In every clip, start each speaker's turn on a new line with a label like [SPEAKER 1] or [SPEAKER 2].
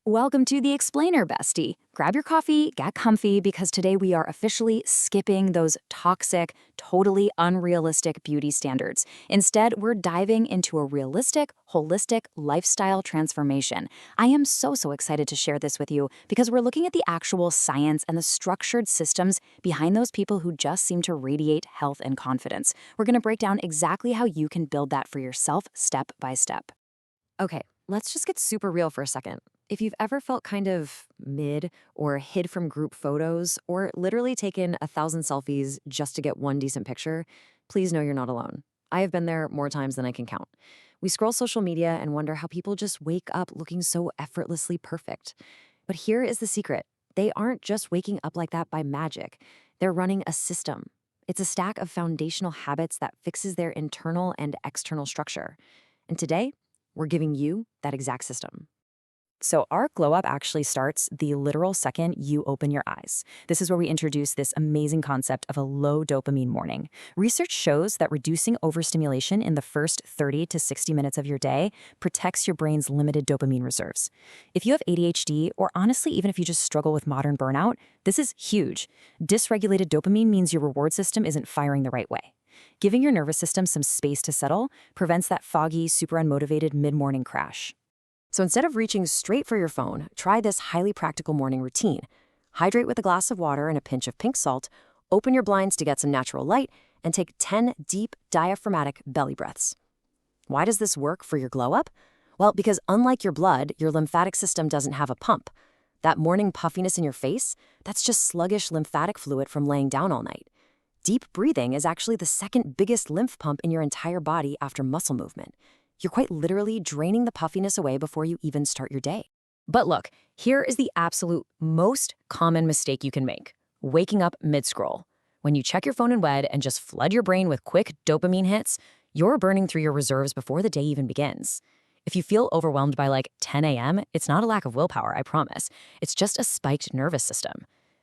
[SPEAKER 1] Welcome to the Explainer, bestie. Grab your coffee, get comfy, because today we are officially skipping those toxic, totally unrealistic beauty standards. Instead, we're diving into a realistic, holistic lifestyle transformation. I am so excited to share this with you because we're looking at the actual science and the structured systems behind those people who just seem to radiate health and confidence. We're going to break down exactly how you can build that for yourself step by step. Okay, let's just get super real for a second. If you've ever felt kind of mid or hid from group photos or literally taken 1,000 selfies just to get one decent picture, please know you're not alone. I have been there more times than I can count. We scroll social media and wonder how people just wake up looking so effortlessly perfect. But here is the secret. They aren't just waking up like that by magic. They're running a system. It's a stack of foundational habits that fixes their internal and external structure. And today, we're giving you that exact system. So our glow up actually starts the literal second you open your eyes. This is where we introduce this amazing concept of a low dopamine morning. Research shows that reducing overstimulation in the first 30 to 60 minutes of your day protects your brain's limited dopamine reserves. If you have ADHD, or honestly, even if you just struggle with modern burnout, this is huge. Dysregulated dopamine means your reward system isn't firing the right way. Giving your nervous system some space to settle prevents that foggy, super unmotivated mid-morning crash. So instead of reaching straight for your phone, try this highly practical morning routine. Hydrate with a glass of water and a pinch of pink salt, open your blinds to get some natural light, and take 10 deep, diaphragmatic belly breaths. Why does this work for your glow up? Well, because unlike your blood, your lymphatic system doesn't have a pump. That morning puffiness in your face, that's just sluggish lymphatic fluid from laying down all night. Deep breathing is actually the second biggest lymph pump in your entire body after muscle movement. You're quite literally draining the puffiness away before you even start your day. But look, here is the absolute most common mistake you can make: waking up mid-scroll. When you check your phone in bed and just flood your brain with quick dopamine hits, you're burning through your reserves before the day even begins. If you feel overwhelmed by like 10 a.m., it's not a lack of willpower, I promise. It's just a spiked nervous system.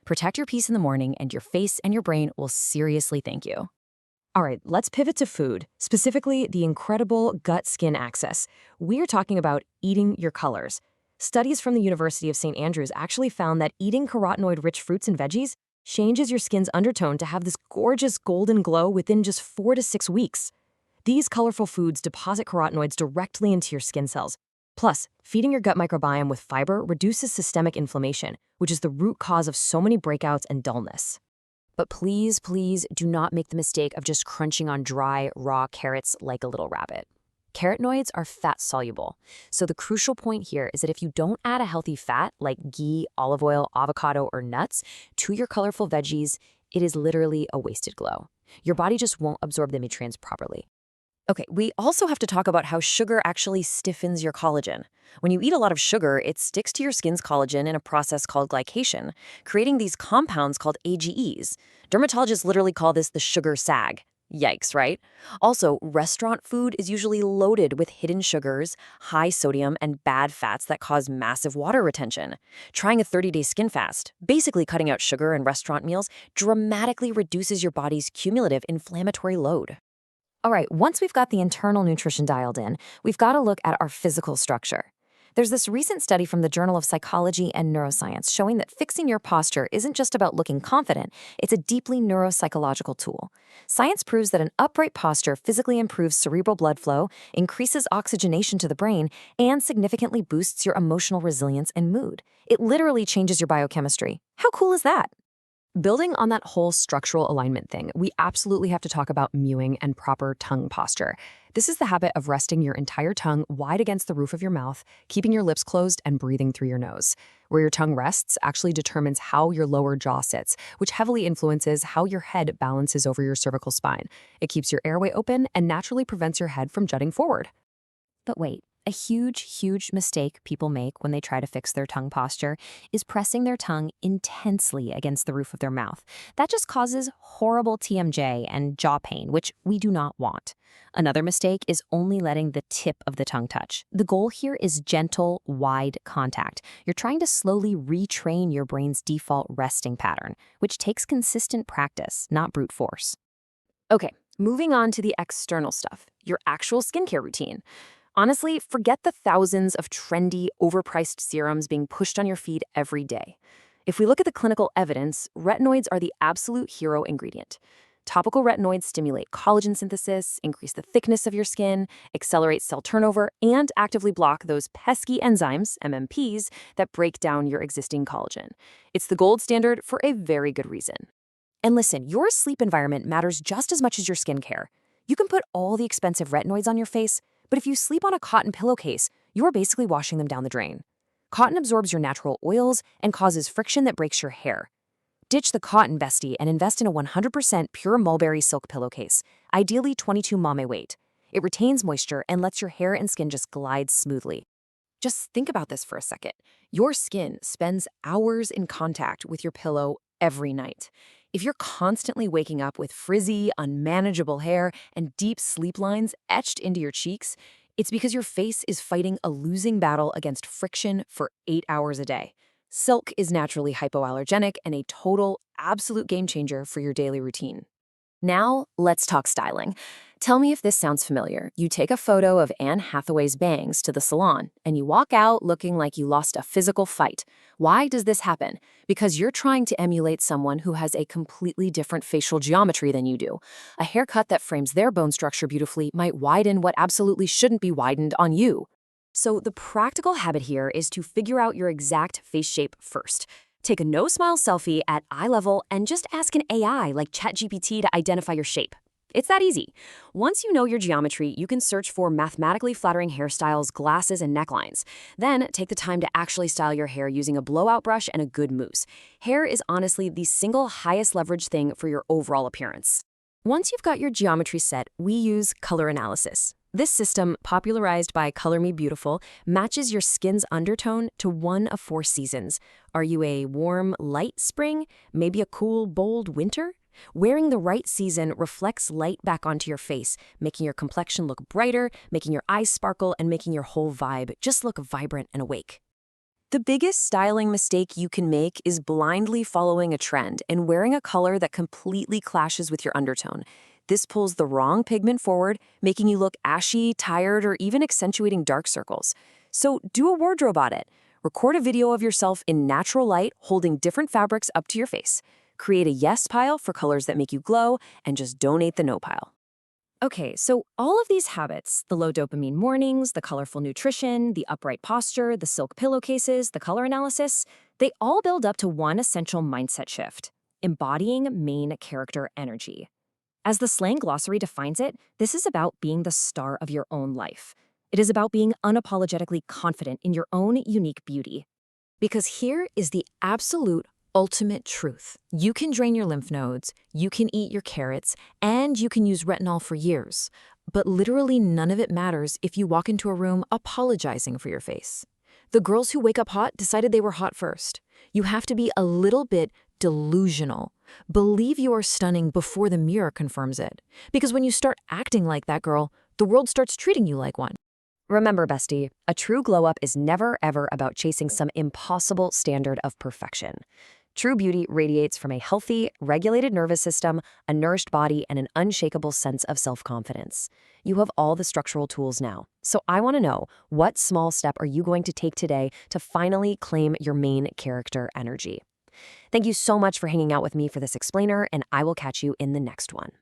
[SPEAKER 1] Protect your peace in the morning and your face and your brain will seriously thank you. All right, let's pivot to food, specifically the incredible gut-skin axis. We're talking about eating your colors. Studies from the University of St. Andrews actually found that eating carotenoid-rich fruits and veggies changes your skin's undertone to have this gorgeous golden glow within just 4 to 6 weeks. These colorful foods deposit carotenoids directly into your skin cells. Plus, feeding your gut microbiome with fiber reduces systemic inflammation, which is the root cause of so many breakouts and dullness. But please do not make the mistake of just crunching on dry, raw carrots like a little rabbit. Carotenoids are fat-soluble, so the crucial point here is that if you don't add a healthy fat like ghee, olive oil, avocado, or nuts to your colorful veggies, it is literally a wasted glow. Your body just won't absorb the nutrients properly. Okay, we also have to talk about how sugar actually stiffens your collagen. When you eat a lot of sugar, it sticks to your skin's collagen in a process called glycation, creating these compounds called AGEs. Dermatologists literally call this the sugar sag. Yikes, right? Also, restaurant food is usually loaded with hidden sugars, high sodium, and bad fats that cause massive water retention. Trying a 30-day skin fast, basically cutting out sugar in restaurant meals, dramatically reduces your body's cumulative inflammatory load. All right, once we've got the internal nutrition dialed in, we've got to look at our physical structure. There's this recent study from the Journal of Psychology and Neuroscience showing that fixing your posture isn't just about looking confident, it's a deeply neuropsychological tool. Science proves that an upright posture physically improves cerebral blood flow, increases oxygenation to the brain, and significantly boosts your emotional resilience and mood. It literally changes your biochemistry. How cool is that? Building on that whole structural alignment thing, we absolutely have to talk about mewing and proper tongue posture. This is the habit of resting your entire tongue wide against the roof of your mouth, keeping your lips closed and breathing through your nose. Where your tongue rests actually determines how your lower jaw sits, which heavily influences how your head balances over your cervical spine. It keeps your airway open and naturally prevents your head from jutting forward. But wait. A huge mistake people make when they try to fix their tongue posture is pressing their tongue intensely against the roof of their mouth. That just causes horrible TMJ and jaw pain, which we do not want. Another mistake is only letting the tip of the tongue touch. The goal here is gentle, wide contact. You're trying to slowly retrain your brain's default resting pattern, which takes consistent practice, not brute force. Okay, moving on to the external stuff, your actual skincare routine. Honestly, forget the thousands of trendy, overpriced serums being pushed on your feed every day. If we look at the clinical evidence, retinoids are the absolute hero ingredient. Topical retinoids stimulate collagen synthesis, increase the thickness of your skin, accelerate cell turnover, and actively block those pesky enzymes, MMPs, that break down your existing collagen. It's the gold standard for a very good reason. And listen, your sleep environment matters just as much as your skincare. You can put all the expensive retinoids on your face, but if you sleep on a cotton pillowcase, you're basically washing them down the drain. Cotton absorbs your natural oils and causes friction that breaks your hair. Ditch the cotton, bestie, and invest in a 100% pure mulberry silk pillowcase, ideally 22 mame weight. It retains moisture and lets your hair and skin just glide smoothly. Just think about this for a second. Your skin spends hours in contact with your pillow every night. If you're constantly waking up with frizzy, unmanageable hair and deep sleep lines etched into your cheeks, it's because your face is fighting a losing battle against friction for 8 hours a day. Silk is naturally hypoallergenic and a total, absolute game changer for your daily routine. Now, let's talk styling. Tell me if this sounds familiar. You take a photo of Anne Hathaway's bangs to the salon, and you walk out looking like you lost a physical fight. Why does this happen? Because you're trying to emulate someone who has a completely different facial geometry than you do. A haircut that frames their bone structure beautifully might widen what absolutely shouldn't be widened on you. So the practical habit here is to figure out your exact face shape first. Take a no-smile selfie at eye level and just ask an AI like ChatGPT to identify your shape. It's that easy. Once you know your geometry, you can search for mathematically flattering hairstyles, glasses, and necklines. Then take the time to actually style your hair using a blowout brush and a good mousse. Hair is honestly the single highest leverage thing for your overall appearance. Once you've got your geometry set, we use color analysis. This system, popularized by Color Me Beautiful, matches your skin's undertone to one of 4 seasons. Are you a warm, light spring? Maybe a cool, bold winter? Wearing the right season reflects light back onto your face, making your complexion look brighter, making your eyes sparkle, and making your whole vibe just look vibrant and awake. The biggest styling mistake you can make is blindly following a trend and wearing a color that completely clashes with your undertone. This pulls the wrong pigment forward, making you look ashy, tired, or even accentuating dark circles. So do a wardrobe audit. Record a video of yourself in natural light holding different fabrics up to your face. Create a yes pile for colors that make you glow, and just donate the no pile. Okay, so all of these habits, the low dopamine mornings, the colorful nutrition, the upright posture, the silk pillowcases, the color analysis, they all build up to one essential mindset shift: embodying main character energy. As the slang glossary defines it, this is about being the star of your own life. It is about being unapologetically confident in your own unique beauty. Because here is the absolute ultimate truth. You can drain your lymph nodes, you can eat your carrots, and you can use retinol for years. But literally none of it matters if you walk into a room apologizing for your face. The girls who wake up hot decided they were hot first. You have to be a little bit delusional. Believe you are stunning before the mirror confirms it. Because when you start acting like that girl, the world starts treating you like one. Remember, bestie, a true glow-up is never, ever about chasing some impossible standard of perfection. True beauty radiates from a healthy, regulated nervous system, a nourished body, and an unshakable sense of self-confidence. You have all the structural tools now. So I want to know, what small step are you going to take today to finally claim your main character energy? Thank you so much for hanging out with me for this explainer, and I will catch you in the next one.